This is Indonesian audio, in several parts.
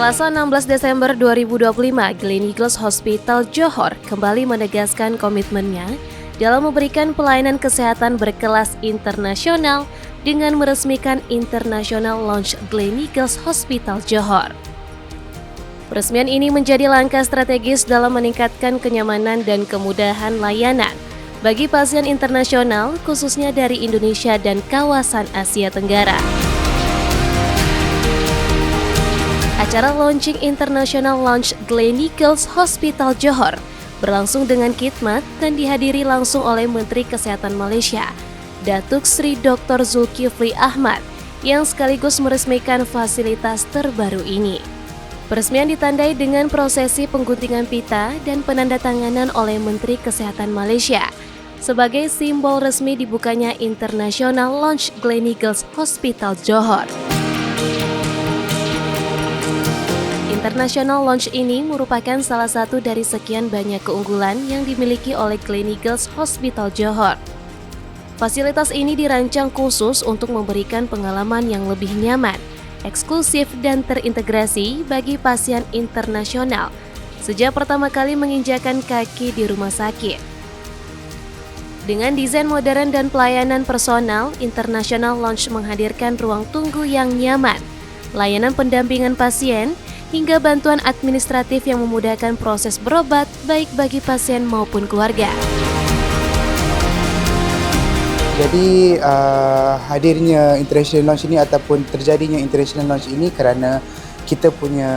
Selasa 16 Desember 2025, Gleneagles Hospital Johor kembali menegaskan komitmennya dalam memberikan pelayanan kesehatan berkelas internasional dengan meresmikan International Launch Gleneagles Hospital Johor. Peresmian ini menjadi langkah strategis dalam meningkatkan kenyamanan dan kemudahan layanan bagi pasien internasional, khususnya dari Indonesia dan kawasan Asia Tenggara. Acara launching International Launch Gleneagles Hospital Johor berlangsung dengan khidmat dan dihadiri langsung oleh Menteri Kesehatan Malaysia, Datuk Seri Dr. Zulkifli Ahmad, yang sekaligus meresmikan fasilitas terbaru ini. Peresmian ditandai dengan prosesi pengguntingan pita dan penandatanganan oleh Menteri Kesehatan Malaysia sebagai simbol resmi dibukanya International Launch Gleneagles Hospital Johor. International Launch ini merupakan salah satu dari sekian banyak keunggulan yang dimiliki oleh Gleneagles Hospital Johor. Fasilitas ini dirancang khusus untuk memberikan pengalaman yang lebih nyaman, eksklusif dan terintegrasi bagi pasien internasional sejak pertama kali menginjakan kaki di rumah sakit. Dengan desain modern dan pelayanan personal, International Launch menghadirkan ruang tunggu yang nyaman, layanan pendampingan pasien, hingga bantuan administratif yang memudahkan proses berobat baik bagi pasien maupun keluarga. Jadi hadirnya International Launch ini ataupun terjadinya International Launch ini kerana kita punya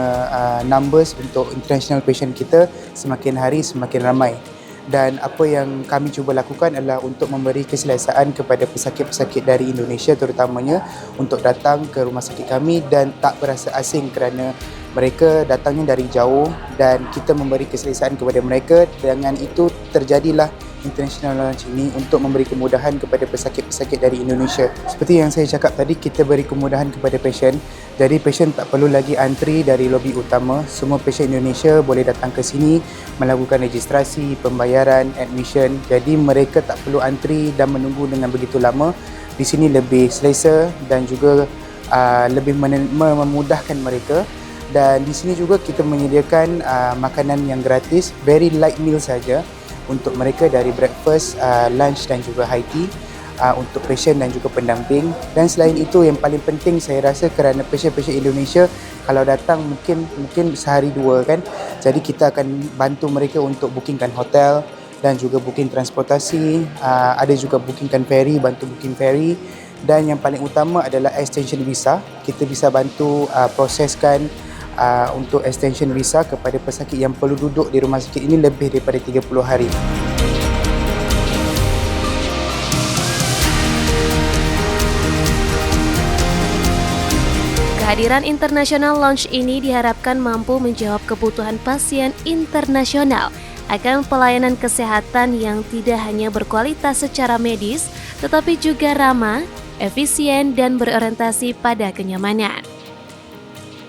numbers untuk international patient kita semakin hari semakin ramai. Dan apa yang kami cuba lakukan adalah untuk memberi keselesaan kepada pesakit-pesakit dari Indonesia terutamanya untuk datang ke rumah sakit kami dan tak berasa asing kerana mereka datangnya dari jauh dan kita memberi keselesaan kepada mereka. Dengan itu terjadilah International Launch ini untuk memberi kemudahan kepada pesakit-pesakit dari Indonesia. Seperti yang saya cakap tadi, kita beri kemudahan kepada pasien. Jadi pasien tak perlu lagi antri dari lobi utama. Semua pasien Indonesia boleh datang ke sini melakukan registrasi, pembayaran, admission. Jadi mereka tak perlu antri dan menunggu dengan begitu lama. Di sini lebih selesa dan juga lebih memudahkan mereka. Dan di sini juga kita menyediakan makanan yang gratis, very light meal saja untuk mereka dari breakfast, lunch dan juga high tea untuk pasien dan juga pendamping. Dan selain itu yang paling penting saya rasa kerana pasien-pasien Indonesia kalau datang mungkin sehari dua kan. Jadi kita akan bantu mereka untuk bookingkan hotel dan juga booking transportasi, ada juga bookingkan ferry, bantu booking ferry. Dan yang paling utama adalah extension visa. Kita bisa bantu proseskan untuk extension visa kepada pesakit yang perlu duduk di rumah sakit ini lebih daripada 30 hari. Kehadiran International Launch ini diharapkan mampu menjawab kebutuhan pasien internasional akan pelayanan kesehatan yang tidak hanya berkualitas secara medis, tetapi juga ramah, efisien, dan berorientasi pada kenyamanan.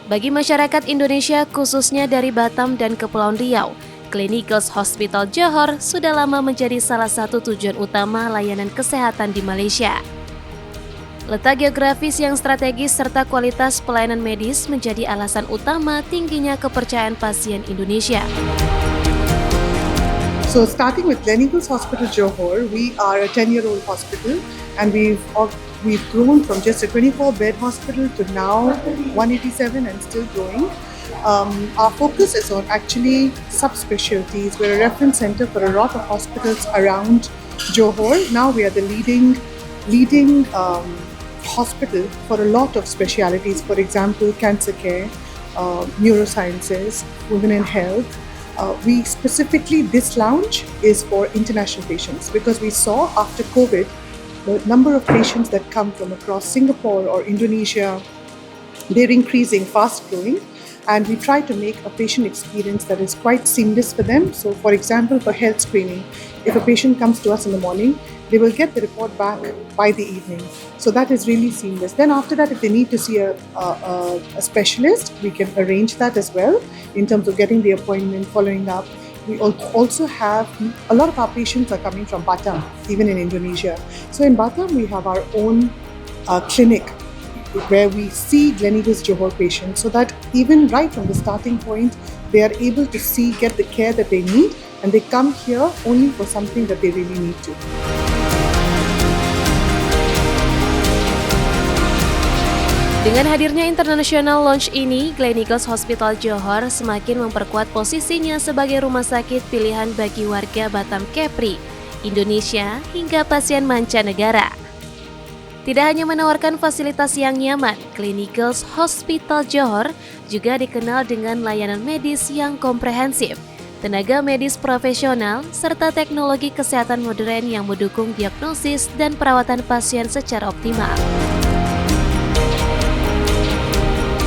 Bagi masyarakat Indonesia, khususnya dari Batam dan Kepulauan Riau, Gleneagles Hospital Johor sudah lama menjadi salah satu tujuan utama layanan kesehatan di Malaysia. Letak geografis yang strategis serta kualitas pelayanan medis menjadi alasan utama tingginya kepercayaan pasien Indonesia. So starting with Gleneagles Hospital Johor, we are a 10-year-old hospital and we've grown from just a 24-bed hospital to now 187 and still growing. Our focus is on actually subspecialties. We're a reference center for a lot of hospitals around Johor. Now we are the leading hospital for a lot of specialities. For example, cancer care, neurosciences, women in health. We specifically, this lounge is for international patients because we saw after COVID, the number of patients that come from across Singapore or Indonesia, they're increasing, fast growing, and we try to make a patient experience that is quite seamless for them. So for example, for health screening, if a patient comes to us in the morning, they will get the report back by the evening. So that is really seamless. Then after that, if they need to see a specialist, we can arrange that as well in terms of getting the appointment, following up. We also have, a lot of our patients are coming from Batam, even in Indonesia. So in Batam, we have our own clinic where we see Gleneagles Johor patients, so that even right from the starting point, they are able to get the care that they need, and they come here only for something that they really need to. Dengan hadirnya international launch ini, Gleneagles Hospital Johor semakin memperkuat posisinya sebagai rumah sakit pilihan bagi warga Batam Kepri, Indonesia hingga pasien mancanegara. Tidak hanya menawarkan fasilitas yang nyaman, Gleneagles Hospital Johor juga dikenal dengan layanan medis yang komprehensif, tenaga medis profesional, serta teknologi kesehatan modern yang mendukung diagnosis dan perawatan pasien secara optimal.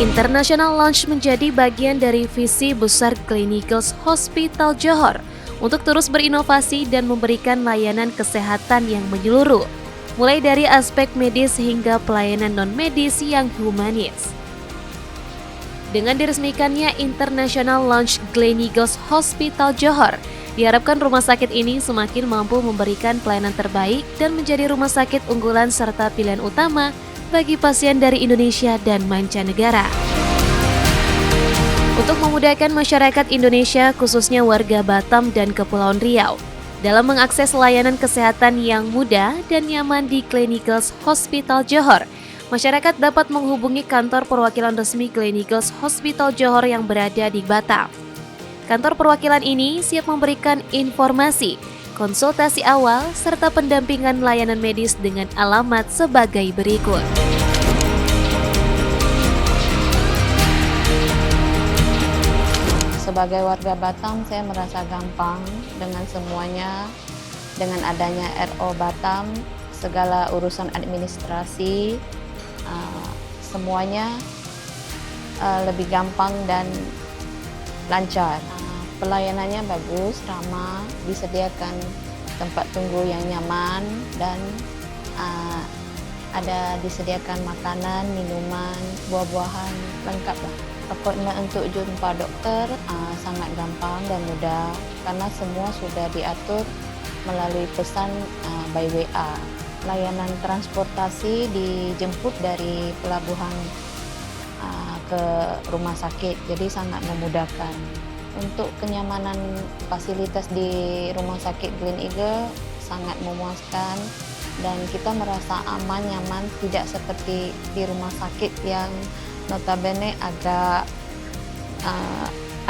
International Launch menjadi bagian dari visi besar Gleneagles Hospital Johor untuk terus berinovasi dan memberikan layanan kesehatan yang menyeluruh, mulai dari aspek medis hingga pelayanan non-medis yang humanis. Dengan diresmikannya International Launch Gleneagles Hospital Johor, diharapkan rumah sakit ini semakin mampu memberikan pelayanan terbaik dan menjadi rumah sakit unggulan serta pilihan utama bagi pasien dari Indonesia dan mancanegara. Untuk memudahkan masyarakat Indonesia, khususnya warga Batam dan Kepulauan Riau, dalam mengakses layanan kesehatan yang mudah dan nyaman di Gleneagles Hospital Johor, masyarakat dapat menghubungi kantor perwakilan resmi Gleneagles Hospital Johor yang berada di Batam. Kantor perwakilan ini siap memberikan informasi, konsultasi awal, serta pendampingan layanan medis dengan alamat sebagai berikut. Sebagai warga Batam, saya merasa gampang dengan semuanya. Dengan adanya RO Batam, segala urusan administrasi, semuanya lebih gampang dan lancar. Pelayanannya bagus, ramah, disediakan tempat tunggu yang nyaman, dan ada disediakan makanan, minuman, buah-buahan, lengkap lah. Appointment untuk jumpa dokter sangat gampang dan mudah karena semua sudah diatur melalui pesan by WA. Layanan transportasi dijemput dari pelabuhan ke rumah sakit, jadi sangat memudahkan. Untuk kenyamanan fasilitas di rumah sakit Gleneagles sangat memuaskan dan kita merasa aman, nyaman, tidak seperti di rumah sakit yang notabene agak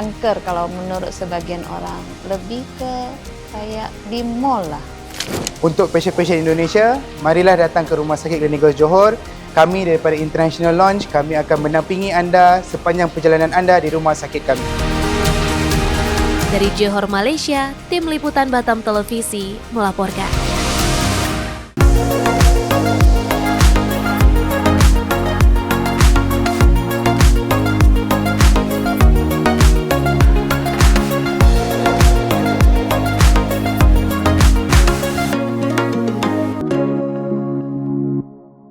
angker kalau menurut sebagian orang, lebih ke kayak di mall lah. Untuk pasien-pasien Indonesia, marilah datang ke Rumah Sakit Gleneagles Johor. Kami daripada International Launch, kami akan mendampingi anda sepanjang perjalanan anda di rumah sakit kami. Dari Johor, Malaysia, Tim Liputan Batam Televisi melaporkan.